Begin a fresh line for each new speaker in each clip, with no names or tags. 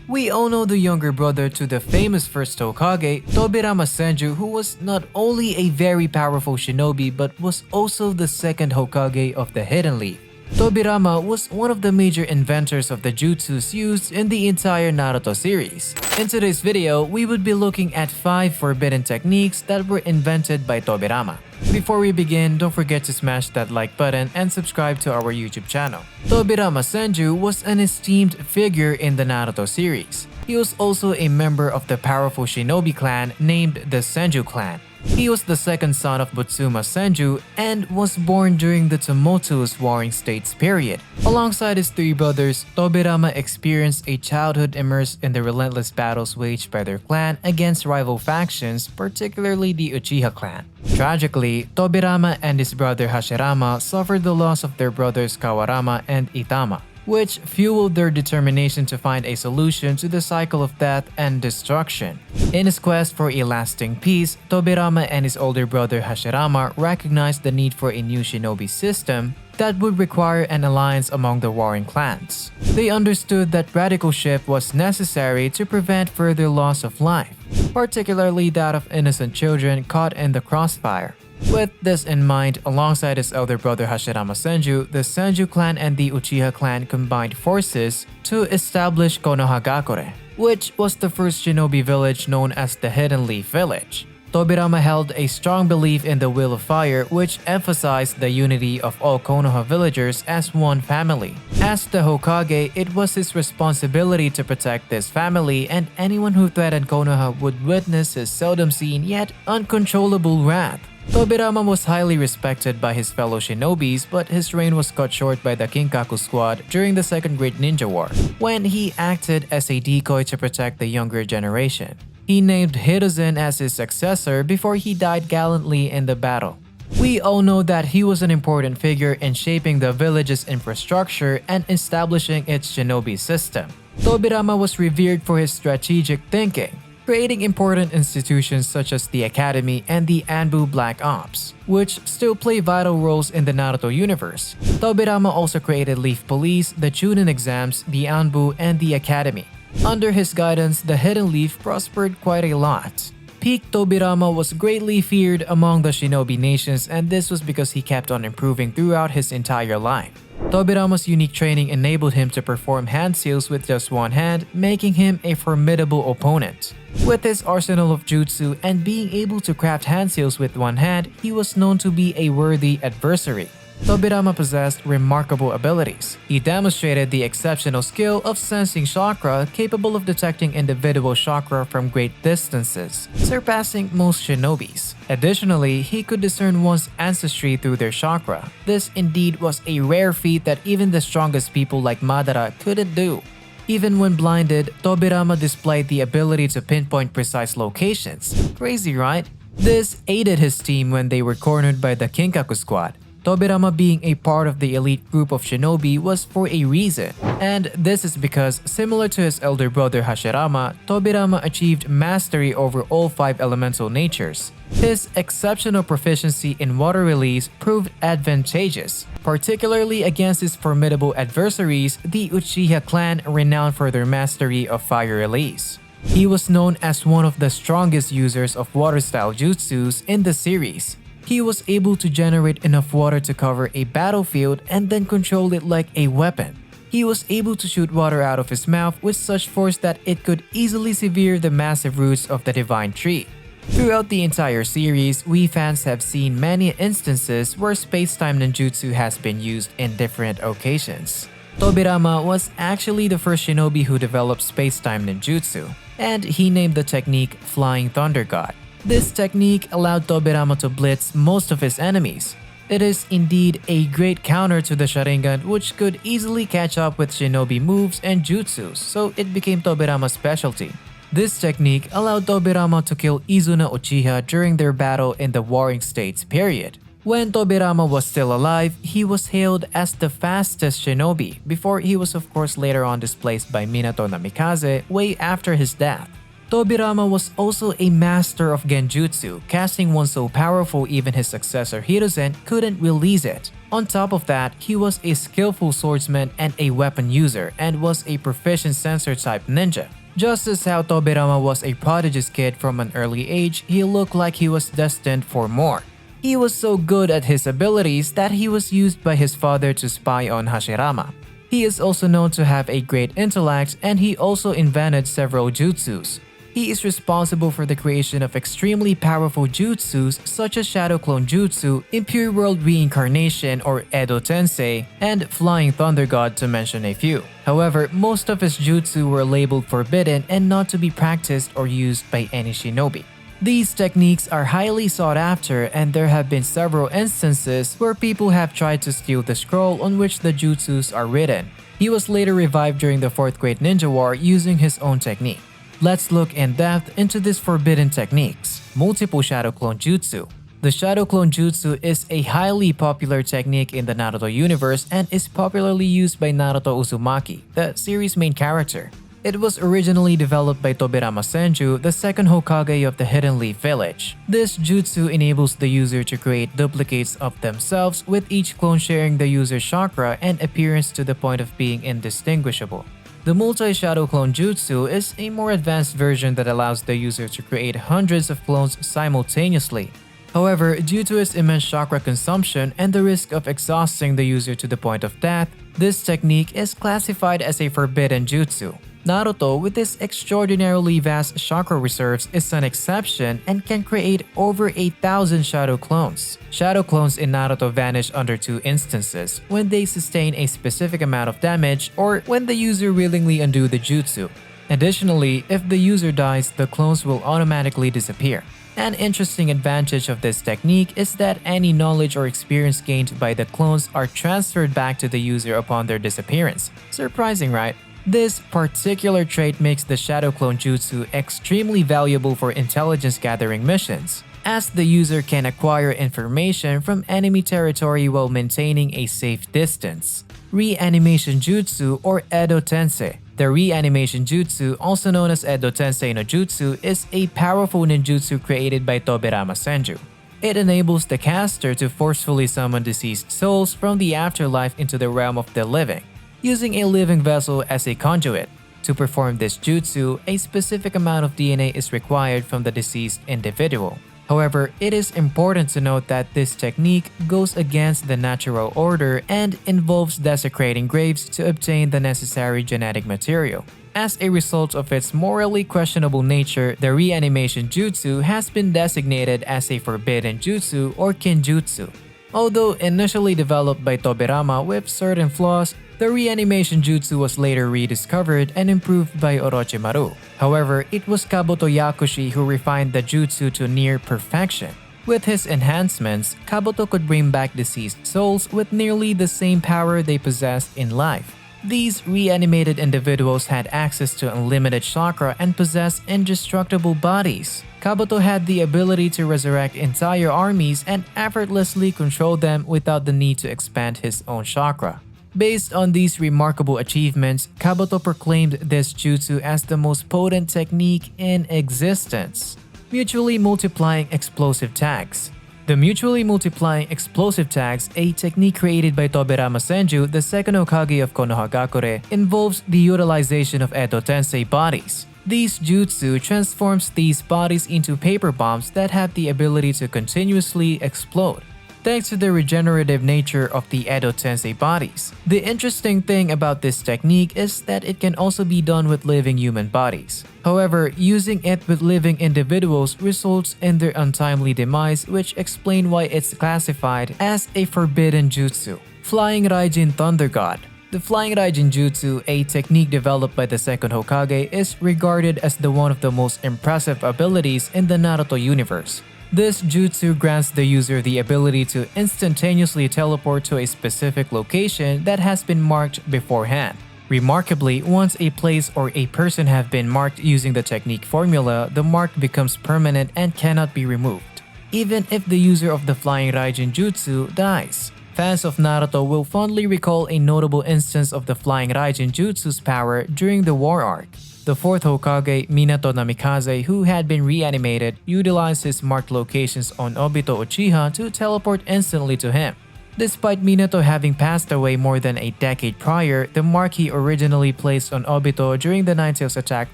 We all know the younger brother to the famous First Hokage, Tobirama Senju, who was not only a very powerful shinobi but was also the second Hokage of the Hidden Leaf. Tobirama was one of the major inventors of the jutsus used in the entire Naruto series. In today's video, we would be looking at 5 forbidden techniques that were invented by Tobirama. Before we begin, don't forget to smash that like button and subscribe to our YouTube channel. Tobirama Senju was an esteemed figure in the Naruto series. He was also a member of the powerful shinobi clan named the Senju clan. He was the second son of Butsuma Senju and was born during the tumultuous warring states period. Alongside his 3 brothers, Tobirama experienced a childhood immersed in the relentless battles waged by their clan against rival factions, particularly the Uchiha clan. Tragically, Tobirama and his brother Hashirama suffered the loss of their brothers Kawarama and Itama, which fueled their determination to find a solution to the cycle of death and destruction. In his quest for a lasting peace, Tobirama and his older brother Hashirama recognized the need for a new shinobi system that would require an alliance among the warring clans. They understood that radical shift was necessary to prevent further loss of life, particularly that of innocent children caught in the crossfire. With this in mind, alongside his elder brother Hashirama Senju, the Senju clan and the Uchiha clan combined forces to establish Konohagakure, which was the first shinobi village known as the Hidden Leaf Village. Tobirama held a strong belief in the Will of Fire, which emphasized the unity of all Konoha villagers as one family. As the Hokage, it was his responsibility to protect this family, and anyone who threatened Konoha would witness his seldom-seen yet uncontrollable wrath. Tobirama was highly respected by his fellow shinobis, but his reign was cut short by the Kinkaku squad during the Second Great Ninja War, when he acted as a decoy to protect the younger generation. He named Hiruzen as his successor before he died gallantly in the battle. We all know that he was an important figure in shaping the village's infrastructure and establishing its shinobi system. Tobirama was revered for his strategic thinking, creating important institutions such as the Academy and the Anbu Black Ops, which still play vital roles in the Naruto universe. Tobirama also created Leaf Police, the Chunin exams, the Anbu, and the Academy. Under his guidance, the Hidden Leaf prospered quite a lot. Peak Tobirama was greatly feared among the shinobi nations, and this was because he kept on improving throughout his entire life. Tobirama's unique training enabled him to perform hand seals with just one hand, making him a formidable opponent. With his arsenal of jutsu and being able to craft hand seals with one hand, he was known to be a worthy adversary. Tobirama possessed remarkable abilities. He demonstrated the exceptional skill of sensing chakra, capable of detecting individual chakra from great distances, surpassing most shinobis. Additionally, he could discern one's ancestry through their chakra. This indeed was a rare feat that even the strongest people like Madara couldn't do. Even when blinded, Tobirama displayed the ability to pinpoint precise locations. Crazy, right? This aided his team when they were cornered by the Kinkaku squad. Tobirama being a part of the elite group of shinobi was for a reason, and this is because, similar to his elder brother Hashirama, Tobirama achieved mastery over all 5 elemental natures. His exceptional proficiency in water release proved advantageous, particularly against his formidable adversaries, the Uchiha clan, renowned for their mastery of fire release. He was known as one of the strongest users of water-style jutsus in the series. He was able to generate enough water to cover a battlefield and then control it like a weapon. He was able to shoot water out of his mouth with such force that it could easily sever the massive roots of the divine tree. Throughout the entire series, we fans have seen many instances where space-time ninjutsu has been used in different occasions. Tobirama was actually the first shinobi who developed space-time ninjutsu, and he named the technique Flying Thunder God. This technique allowed Tobirama to blitz most of his enemies. It is indeed a great counter to the Sharingan, which could easily catch up with shinobi moves and jutsus, so it became Tobirama's specialty. This technique allowed Tobirama to kill Izuna Uchiha during their battle in the Warring States period. When Tobirama was still alive, he was hailed as the fastest shinobi, before he was of course later on displaced by Minato Namikaze way after his death. Tobirama was also a master of genjutsu, casting one so powerful even his successor Hiruzen couldn't release it. On top of that, he was a skillful swordsman and a weapon user, and was a proficient sensor-type ninja. Just as how Tobirama was a prodigious kid from an early age, he looked like he was destined for more. He was so good at his abilities that he was used by his father to spy on Hashirama. He is also known to have a great intellect, and he also invented several jutsus. He is responsible for the creation of extremely powerful jutsus such as Shadow Clone Jutsu, Impure World Reincarnation or Edo Tensei, and Flying Thunder God to mention a few. However, most of his jutsu were labeled forbidden and not to be practiced or used by any shinobi. These techniques are highly sought after, and there have been several instances where people have tried to steal the scroll on which the jutsus are written. He was later revived during the 4th Great Ninja War using his own technique. Let's look in depth into these forbidden techniques. Multiple Shadow Clone Jutsu. The Shadow Clone Jutsu is a highly popular technique in the Naruto universe and is popularly used by Naruto Uzumaki, the series' main character. It was originally developed by Tobirama Senju, the second Hokage of the Hidden Leaf Village. This jutsu enables the user to create duplicates of themselves, with each clone sharing the user's chakra and appearance to the point of being indistinguishable. The Multi-Shadow Clone Jutsu is a more advanced version that allows the user to create hundreds of clones simultaneously. However, due to its immense chakra consumption and the risk of exhausting the user to the point of death, this technique is classified as a forbidden jutsu. Naruto, with his extraordinarily vast chakra reserves, is an exception and can create over 8,000 shadow clones. Shadow clones in Naruto vanish under 2 instances: when they sustain a specific amount of damage or when the user willingly undo the jutsu. Additionally, if the user dies, the clones will automatically disappear. An interesting advantage of this technique is that any knowledge or experience gained by the clones are transferred back to the user upon their disappearance. Surprising, right? This particular trait makes the Shadow Clone Jutsu extremely valuable for intelligence gathering missions, as the user can acquire information from enemy territory while maintaining a safe distance. Reanimation Jutsu or Edo Tensei. The Reanimation Jutsu, also known as Edo Tensei no Jutsu, is a powerful ninjutsu created by Tobirama Senju. It enables the caster to forcefully summon deceased souls from the afterlife into the realm of the living, using a living vessel as a conduit. To perform this jutsu, a specific amount of DNA is required from the deceased individual. However, it is important to note that this technique goes against the natural order and involves desecrating graves to obtain the necessary genetic material. As a result of its morally questionable nature, the Reanimation Jutsu has been designated as a forbidden jutsu or kinjutsu. Although initially developed by Tobirama with certain flaws, the Reanimation Jutsu was later rediscovered and improved by Orochimaru. However, it was Kabuto Yakushi who refined the jutsu to near perfection. With his enhancements, Kabuto could bring back deceased souls with nearly the same power they possessed in life. These reanimated individuals had access to unlimited chakra and possessed indestructible bodies. Kabuto had the ability to resurrect entire armies and effortlessly control them without the need to expand his own chakra. Based on these remarkable achievements, Kabuto proclaimed this jutsu as the most potent technique in existence. Mutually multiplying explosive tags. The mutually multiplying explosive tags, a technique created by Tobirama Senju, the second Hokage of Konohagakure, involves the utilization of Edo Tensei bodies. This jutsu transforms these bodies into paper bombs that have the ability to continuously explode, thanks to the regenerative nature of the Edo Tensei bodies. The interesting thing about this technique is that it can also be done with living human bodies. However, using it with living individuals results in their untimely demise, which explain why it's classified as a forbidden jutsu. Flying Raijin Thunder God. The Flying Raijin Jutsu, a technique developed by the second Hokage, is regarded as one of the most impressive abilities in the Naruto universe. This jutsu grants the user the ability to instantaneously teleport to a specific location that has been marked beforehand. Remarkably, once a place or a person have been marked using the technique formula, the mark becomes permanent and cannot be removed, even if the user of the Flying Raijin Jutsu dies. Fans of Naruto will fondly recall a notable instance of the Flying Raijin Jutsu's power during the war arc. The fourth Hokage, Minato Namikaze, who had been reanimated, utilized his marked locations on Obito Uchiha to teleport instantly to him. Despite Minato having passed away more than a decade prior, the mark he originally placed on Obito during the Nine-Tails attack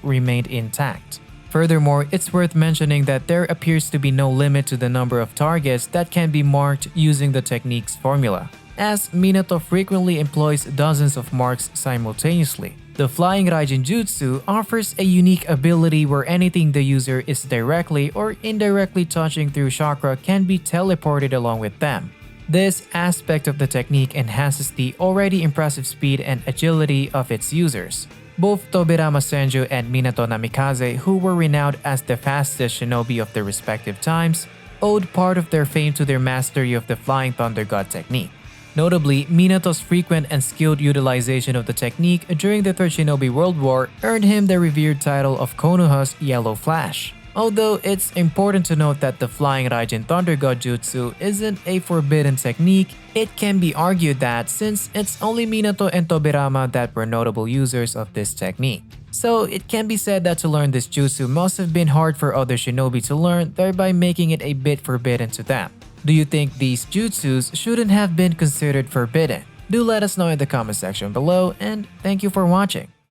remained intact. Furthermore, it's worth mentioning that there appears to be no limit to the number of targets that can be marked using the technique's formula, as Minato frequently employs dozens of marks simultaneously. The Flying Raijin Jutsu offers a unique ability where anything the user is directly or indirectly touching through chakra can be teleported along with them. This aspect of the technique enhances the already impressive speed and agility of its users. Both Tobirama Senju and Minato Namikaze, who were renowned as the fastest shinobi of their respective times, owed part of their fame to their mastery of the Flying Thunder God technique. Notably, Minato's frequent and skilled utilization of the technique during the Third Shinobi World War earned him the revered title of Konoha's Yellow Flash. Although it's important to note that the Flying Raijin Thunder God Jutsu isn't a forbidden technique, it can be argued that since it's only Minato and Tobirama that were notable users of this technique. So it can be said that to learn this jutsu must have been hard for other shinobi to learn, thereby making it a bit forbidden to them. Do you think these jutsus shouldn't have been considered forbidden? Do let us know in the comment section below, and thank you for watching.